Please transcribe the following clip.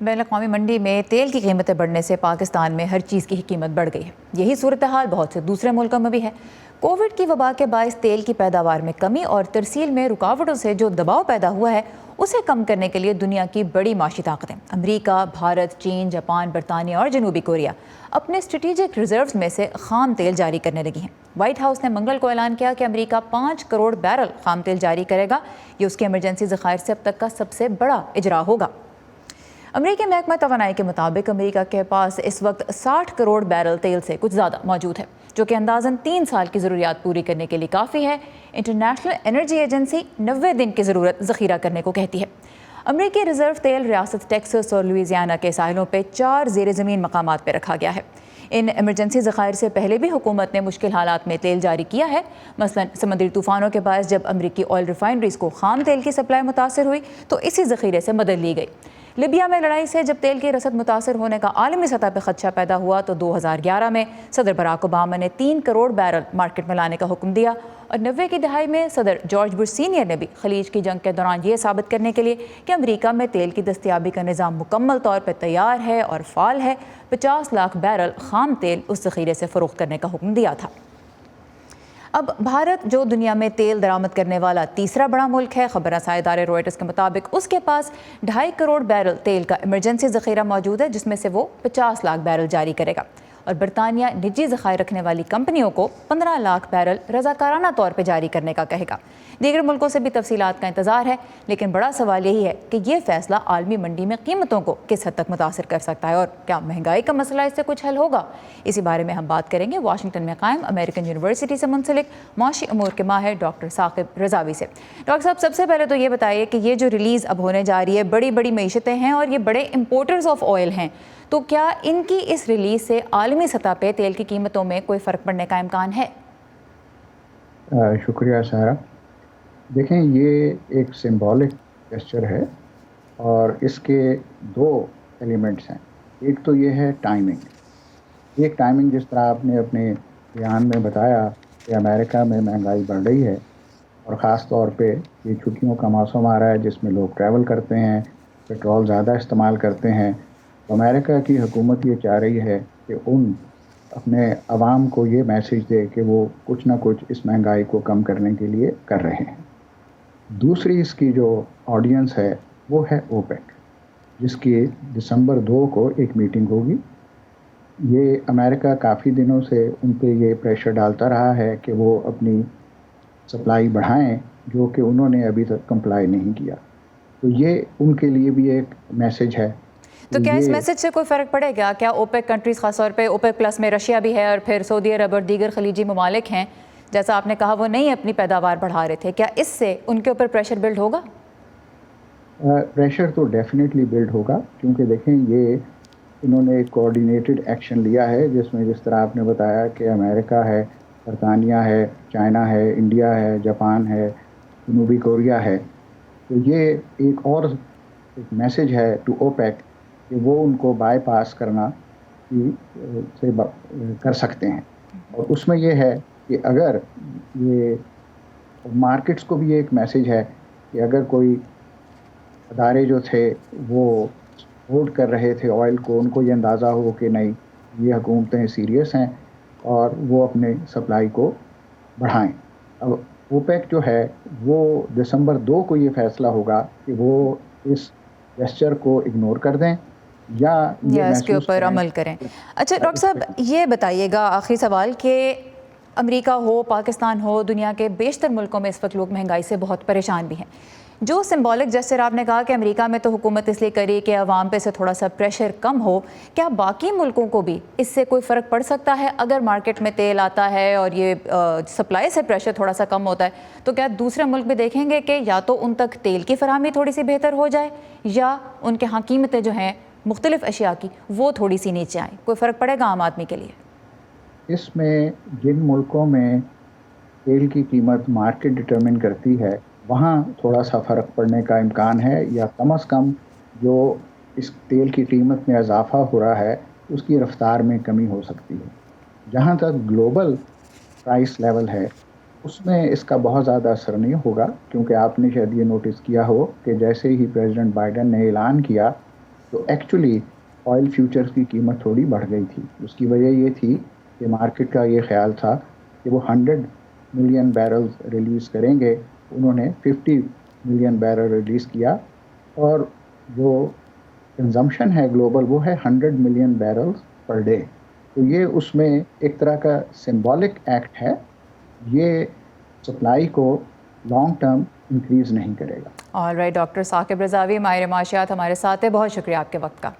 بین الاقوامی منڈی میں تیل کی قیمتیں بڑھنے سے پاکستان میں ہر چیز کی قیمت بڑھ گئی ہے۔ یہی صورتحال بہت سے دوسرے ملکوں میں بھی ہے۔ کووڈ کی وبا کے باعث تیل کی پیداوار میں کمی اور ترسیل میں رکاوٹوں سے جو دباؤ پیدا ہوا ہے اسے کم کرنے کے لیے دنیا کی بڑی معاشی طاقتیں امریکہ، بھارت، چین، جاپان، برطانیہ اور جنوبی کوریا اپنے اسٹریٹجک ریزروز میں سے خام تیل جاری کرنے لگی ہیں۔ وائٹ ہاؤس نے منگل کو اعلان کیا کہ امریکہ 5 کروڑ بیرل خام تیل جاری کرے گا۔ یہ اس کے ایمرجنسی ذخائر سے اب تک کا سب سے بڑا اجراء ہوگا۔ امریکی محکمہ توانائی کے مطابق امریکہ کے پاس اس وقت 60 کروڑ بیرل تیل سے کچھ زیادہ موجود ہے، جو کہ اندازاً 3 سال کی ضروریات پوری کرنے کے لیے کافی ہے۔ انٹرنیشنل انرجی ایجنسی 90 دن کی ضرورت ذخیرہ کرنے کو کہتی ہے۔ امریکی ریزرو تیل ریاست ٹیکساس اور لوئیزیانا کے ساحلوں پہ 4 زیر زمین مقامات پہ رکھا گیا ہے۔ ان ایمرجنسی ذخائر سے پہلے بھی حکومت نے مشکل حالات میں تیل جاری کیا ہے۔ مثلاً سمندری طوفانوں کے باعث جب امریکی آئل ریفائنریز کو خام تیل کی سپلائی متاثر ہوئی تو اسی ذخیرے سے مدد لی گئی۔ لیبیا میں لڑائی سے جب تیل کی رسد متاثر ہونے کا عالمی سطح پہ خدشہ پیدا ہوا تو 2011 میں صدر براک اوباما نے 3 کروڑ بیرل مارکیٹ میں لانے کا حکم دیا، اور 90 کی دہائی میں صدر جارج بش سینئر نے بھی خلیج کی جنگ کے دوران یہ ثابت کرنے کے لیے کہ امریکہ میں تیل کی دستیابی کا نظام مکمل طور پہ تیار ہے اور فعال ہے، 50 لاکھ بیرل خام تیل اس ذخیرے سے فروخت کرنے کا حکم دیا تھا۔ اب بھارت جو دنیا میں تیل درآمد کرنے والا تیسرا بڑا ملک ہے، خبر رساں ادارے روئٹرز کے مطابق اس کے پاس 2.5 کروڑ بیرل تیل کا ایمرجنسی ذخیرہ موجود ہے، جس میں سے وہ 50 لاکھ بیرل جاری کرے گا، اور برطانیہ نجی ذخائر رکھنے والی کمپنیوں کو 15 لاکھ بیرل رضاکارانہ طور پہ جاری کرنے کا کہے گا۔ دیگر ملکوں سے بھی تفصیلات کا انتظار ہے، لیکن بڑا سوال یہی ہے کہ یہ فیصلہ عالمی منڈی میں قیمتوں کو کس حد تک متاثر کر سکتا ہے، اور کیا مہنگائی کا مسئلہ اس سے کچھ حل ہوگا؟ اسی بارے میں ہم بات کریں گے واشنگٹن میں قائم امریکن یونیورسٹی سے منسلک معاشی امور کے ماہر ڈاکٹر ثاقب رضاوی سے۔ ڈاکٹر صاحب، سب سے پہلے تو یہ بتائیے کہ یہ جو ریلیز اب ہونے جا رہی ہے، بڑی بڑی معیشتیں ہیں اور یہ بڑے امپورٹرز آف آئل ہیں، تو کیا ان کی اس ریلیز سے عالمی سطح پہ تیل کی قیمتوں میں کوئی فرق پڑنے کا امکان ہے؟ شکریہ سارہ۔ دیکھیں، یہ ایک سمبولک جسچر ہے اور اس کے 2 ایلیمنٹس ہیں۔ ایک تو یہ ہے ٹائمنگ۔ ایک ٹائمنگ جس طرح آپ نے اپنے بیان میں بتایا کہ امریکہ میں مہنگائی بڑھ رہی ہے، اور خاص طور پہ یہ چھٹیوں کا موسم آ رہا ہے جس میں لوگ ٹریول کرتے ہیں، پیٹرول زیادہ استعمال کرتے ہیں، تو امریکہ کی حکومت یہ چاہ رہی ہے کہ اپنے عوام کو یہ میسج دے کہ وہ کچھ نہ کچھ اس مہنگائی کو کم کرنے کے لیے کر رہے ہیں۔ دوسری اس کی جو آڈینس ہے وہ ہے اوپیک، جس کی دسمبر 2 کو ایک میٹنگ ہوگی۔ یہ امریکہ کافی دنوں سے ان پہ یہ پریشر ڈالتا رہا ہے کہ وہ اپنی سپلائی بڑھائیں، جو کہ انہوں نے ابھی تک کمپلائی نہیں کیا، تو یہ ان کے لیے بھی ایک میسج ہے۔ تو کیا اس میسج سے کوئی فرق پڑے گا؟ کیا اوپیک کنٹریز، خاص طور پہ اوپیک پلس میں رشیا بھی ہے اور پھر سعودی عرب اور دیگر خلیجی ممالک ہیں، جیسا آپ نے کہا وہ نہیں اپنی پیداوار بڑھا رہے تھے، کیا اس سے ان کے اوپر پریشر بلڈ ہوگا؟ پریشر تو ڈیفینیٹلی بلڈ ہوگا، کیونکہ دیکھیں یہ انہوں نے ایک کوآرڈینیٹڈ ایکشن لیا ہے، جس میں جس طرح آپ نے بتایا کہ امریکہ ہے، برطانیہ ہے، چائنا ہے، انڈیا ہے، جاپان ہے، جنوبی کوریا ہے، تو یہ ایک اور ایک میسج ہے ٹو اوپیک کہ وہ ان کو بائی پاس کرنا سے کر سکتے ہیں۔ اور اس میں یہ ہے کہ اگر یہ مارکیٹس کو بھی ایک میسج ہے کہ اگر کوئی ادارے جو تھے وہ سپورٹ کر رہے تھے آئل کو، ان کو یہ اندازہ ہو کہ نہیں، یہ حکومتیں سیریس ہیں اور وہ اپنے سپلائی کو بڑھائیں۔ اب اوپیک جو ہے وہ دسمبر 2 کو یہ فیصلہ ہوگا کہ وہ اس جسچر کو اگنور کر دیں یا اس کے اوپر عمل کریں۔ اچھا ڈاکٹر صاحب، یہ بتائیے گا آخری سوال کہ امریکہ ہو، پاکستان ہو، دنیا کے بیشتر ملکوں میں اس وقت لوگ مہنگائی سے بہت پریشان بھی ہیں۔ جو سمبولک جیسے آپ نے کہا کہ امریکہ میں تو حکومت اس لیے کری کہ عوام پہ سے تھوڑا سا پریشر کم ہو، کیا باقی ملکوں کو بھی اس سے کوئی فرق پڑ سکتا ہے؟ اگر مارکیٹ میں تیل آتا ہے اور یہ سپلائی سے پریشر تھوڑا سا کم ہوتا ہے تو کیا دوسرے ملک بھی دیکھیں گے کہ یا تو ان تک تیل کی فراہمی تھوڑی سی بہتر ہو جائے، یا ان کے ہاں قیمتیں جو ہیں مختلف اشیاء کی وہ تھوڑی سی نیچے آئیں؟ کوئی فرق پڑے گا عام آدمی کے لیے؟ اس میں جن ملکوں میں تیل کی قیمت مارکیٹ ڈٹرمن کرتی ہے وہاں تھوڑا سا فرق پڑنے کا امکان ہے، یا کم از کم جو اس تیل کی قیمت میں اضافہ ہو رہا ہے اس کی رفتار میں کمی ہو سکتی ہے۔ جہاں تک گلوبل پرائس لیول ہے اس میں اس کا بہت زیادہ اثر نہیں ہوگا، کیونکہ آپ نے شاید یہ نوٹس کیا ہو کہ جیسے ہی پریزیڈنٹ بائیڈن نے اعلان کیا تو ایکچولی آئل فیوچرز کی قیمت تھوڑی بڑھ گئی تھی. اس کی وجہ یہ تھی کہ مارکیٹ کا یہ خیال تھا کہ وہ 100 ملین بیرلز ریلیز کریں گے. انہوں نے 50 ملین بیرل ریلیز کیا اور جو کنزمپشن ہے گلوبل وہ ہے 100 ملین بیرلز پر ڈے. تو یہ اس میں ایک طرح کا سمبولک ایکٹ ہے. یہ سپلائی کو لانگ ٹرم انکریز نہیں کرے گا. آل رائٹ، ڈاکٹر ثاقب رضاوی ماہر معاشیات ہمارے ساتھ ہیں، بہت شکریہ آپ کے وقت کا.